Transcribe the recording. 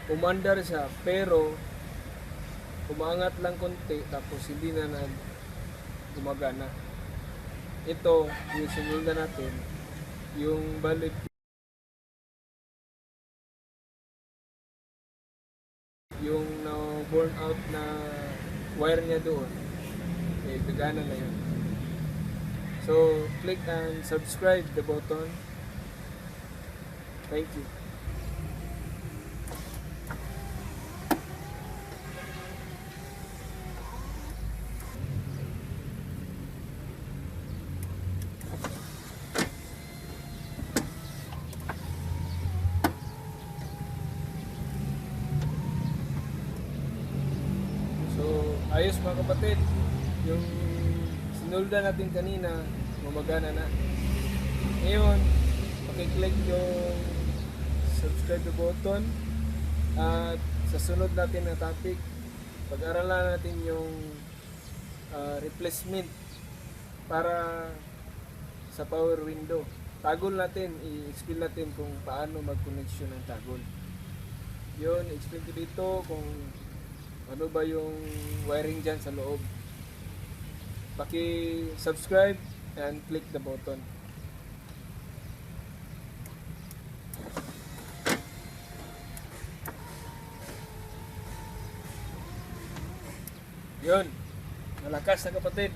umandar siya, pero umaangat lang konti tapos hindi na gumagana. Ito, yung sinulda natin, yung balik, yung na-burn out na wire niya doon, eh, gagana na yun. So, click and subscribe the button. Thank you. So, ayos mga kapatid, yung sinulda natin kanina, gumagana na. Ngayon, pakiclick yung subscribe button at sa sunod natin na topic, pag-aralan natin yung replacement para sa power window. Tagol natin, i-explain natin kung paano mag-connection ng tagol. Yun, explain ko dito kung ano ba yung wiring dyan sa loob. Paki-subscribe and click the button. Yun, malakas na kapatid.